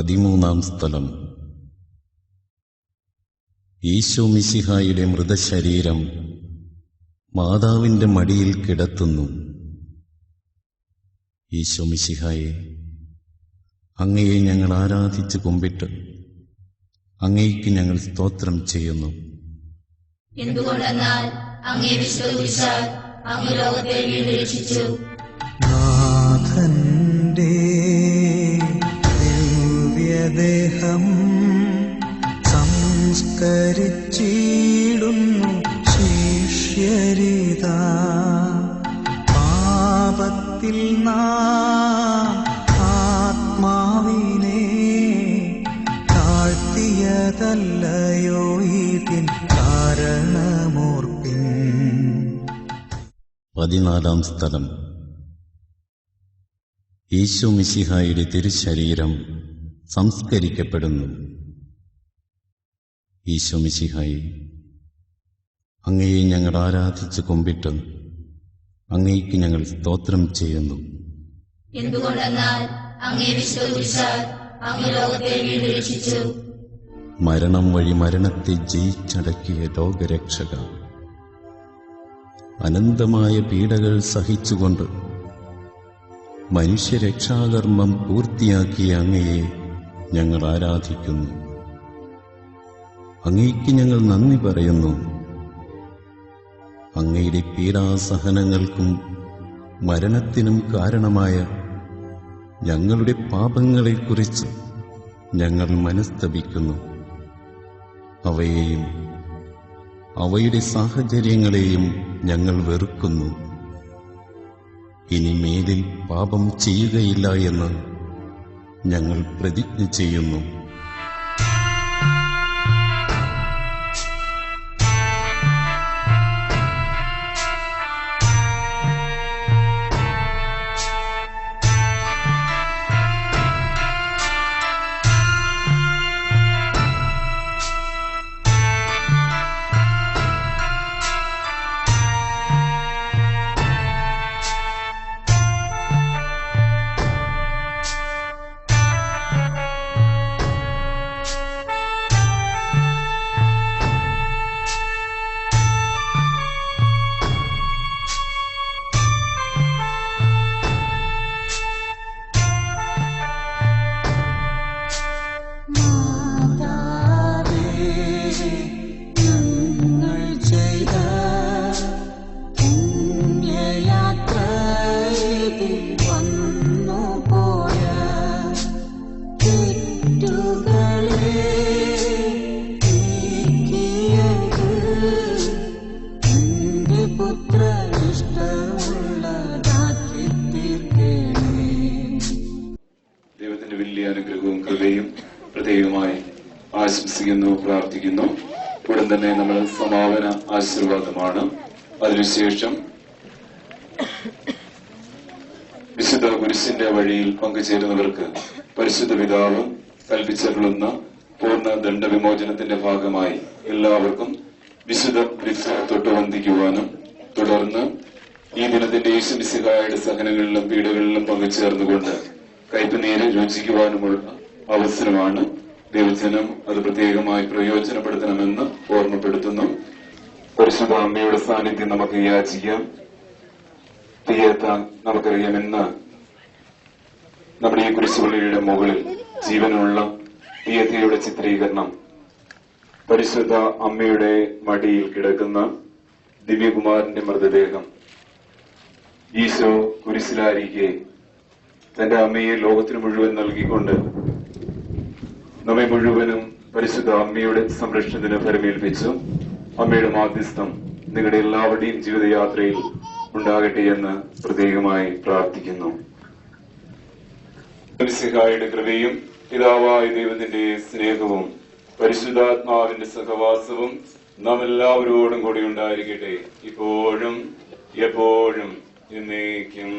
13 സ്ഥലം. ഈശോ മിശിഹായുടെ മൃതശരീരം മാതാവിന്റെ മടിയിൽ കിടത്തുന്നു. ഈശോ മിശിഹായെ, അങ്ങയെ ഞങ്ങൾ ആരാധിച്ച് കുമ്പിട്ട് അങ്ങയ്ക്ക് ഞങ്ങൾ സ്തോത്രം ചെയ്യുന്നു. എന്തുകൊണ്ടെന്നാൽ അങ്ങയെ വിശ്വസിച്ചാൽ അങ്ങ് ലോകത്തെ വീണ്ടെടുത്തു. നാഥന്റെ ദിവ്യദേഹം സംസ്കരിച്ചിടുന്നു ശിഷ്യരിതാ. പാപത്തിൽ നാം ആത്മാവിനെ താഴ്ത്തിയതല്ലയോ ഇതിൻ കാരണമോർപ്പിൻ. 14 സ്ഥലം. ഈശോ മിശിഹായുടെ തിരുശരീരം സംസ്കരിക്കപ്പെടുന്നു. ഈശോ മിശിഹായെ, അങ്ങയെ ഞങ്ങൾ ആരാധിച്ച് കുമ്പിട്ട് അങ്ങയ്ക്ക് ഞങ്ങൾ സ്തോത്രം ചെയ്യുന്നു. എന്തുകൊണ്ടെന്നാൽ അങ്ങയെ വിശ്വസിച്ചാൽ അങ്ങ് ലോകത്തെ വീണ്ടെടുത്തു. മരണം വഴി മരണത്തെ ജയിച്ചടക്കിയ ലോകരക്ഷക, അനന്തമായ പീഡകൾ സഹിച്ചുകൊണ്ട് മനുഷ്യരക്ഷാകർമ്മം പൂർത്തിയാക്കിയ അങ്ങയെ ഞങ്ങൾ ആരാധിക്കുന്നു. അങ്ങയ്ക്ക് ഞങ്ങൾ നന്ദി പറയുന്നു. അങ്ങയുടെ പീഡാസഹനങ്ങൾക്കും മരണത്തിനും കാരണമായ ഞങ്ങളുടെ പാപങ്ങളെക്കുറിച്ച് ഞങ്ങൾ മനസ്തപിക്കുന്നു. അവയെയും അവയുടെ സാഹചര്യങ്ങളെയും ഞങ്ങൾ വെറുക്കുന്നു. ഇനി മേലിൽ പാപം ചെയ്യുകയില്ല എന്ന് ഞങ്ങൾ പ്രതിജ്ഞ ചെയ്യുന്നു. ദൈവത്തിന്റെ വലിയ അനുഗ്രഹവും കൃപയും പ്രത്യേകമായി ആശംസിക്കുന്നു, പ്രാർത്ഥിക്കുന്നു. ഉടൻ തന്നെ നമ്മൾ സമാപന ആശീർവാദമാണ്. അതിനുശേഷം വിശുദ്ധ കുരിശിന്റെ വഴിയിൽ പങ്കുചേരുന്നവർക്ക് പരിശുദ്ധ പിതാവ് കൽപ്പിച്ചരുളുന്ന പൂർണ്ണ ദണ്ഡവിമോചനത്തിന്റെ ഭാഗമായി എല്ലാവർക്കും വിശുദ്ധ കുരിശ് തൊട്ടുവന്ദിക്കുവാനും തുടർന്ന് ഈ ദിനത്തിന്റെ യേശു മിശിഹായുടെ സഹനങ്ങളിലും പീഡകളിലും പങ്കുചേർന്നുകൊണ്ട് കയ്പുനീര് രുചിക്കുവാനുമുള്ള അവസരമാണ്. ദൈവജനം അത് പ്രത്യേകമായി പ്രയോജനപ്പെടുത്തണമെന്ന് ഓർമ്മപ്പെടുത്തുന്നു. പരിശുദ്ധ അമ്മയുടെ സാന്നിധ്യം നമുക്ക് യാചിക്കാം. തീയത്ത നമുക്കറിയാം, ഇന്ന് നമ്മുടെ ഈ കുരിശുപള്ളിയുടെ മുകളിൽ ജീവനുള്ള തീയത്തയുടെ ചിത്രീകരണം പരിശുദ്ധ അമ്മയുടെ മടിയിൽ കിടക്കുന്ന ദിവ്യകുമാരന്റെ മൃതദേഹം ഈശോ കുരിശിലായിരിക്കെ തന്റെ അമ്മയെ ലോകത്തിന് മുഴുവൻ നൽകിക്കൊണ്ട് നമ്മെ മുഴുവനും പരിശുദ്ധ അമ്മയുടെ സംരക്ഷണത്തിന് ഫലമേൽപ്പിച്ചു. അമ്മയുടെ മാധ്യസ്ഥം നിങ്ങളുടെ എല്ലാവരുടെയും ജീവിതയാത്രയിൽ ഉണ്ടാകട്ടെ എന്ന് പ്രത്യേകമായി പ്രാർത്ഥിക്കുന്നു. മിശിഹായുടെ കൃപയും പിതാവായ ദൈവത്തിന്റെ സ്നേഹവും പരിശുദ്ധാത്മാവിന്റെ സഹവാസവും നാം എല്ലാവരോടും കൂടി ഉണ്ടായിരിക്കട്ടെ, ഇപ്പോഴും എപ്പോഴും എന്നേക്കും.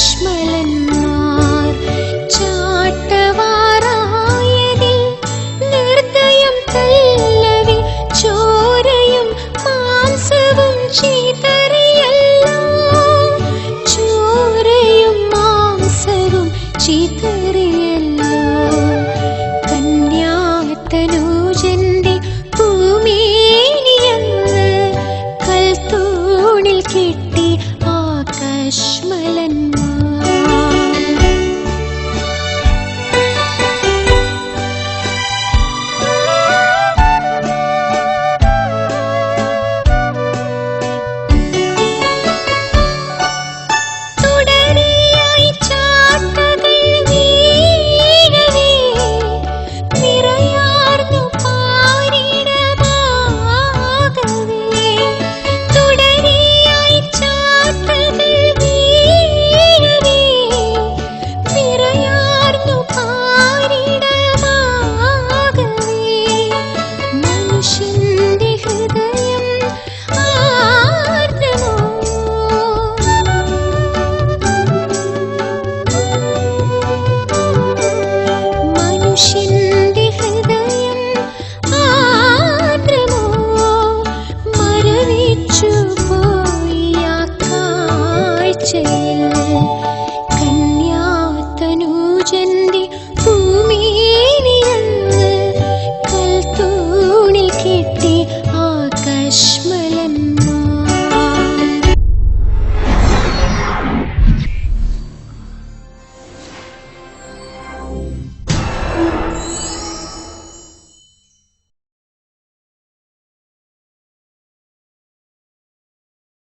ഊഷ്മളന്മാർ ചാട്ടവാറായതിൽ നിർദ്ദയം തല്ലവി ചോരയും മാംസവും ചിതറിയല്ലോ ചോരയും മാംസവും ചിതറിയല്ലോ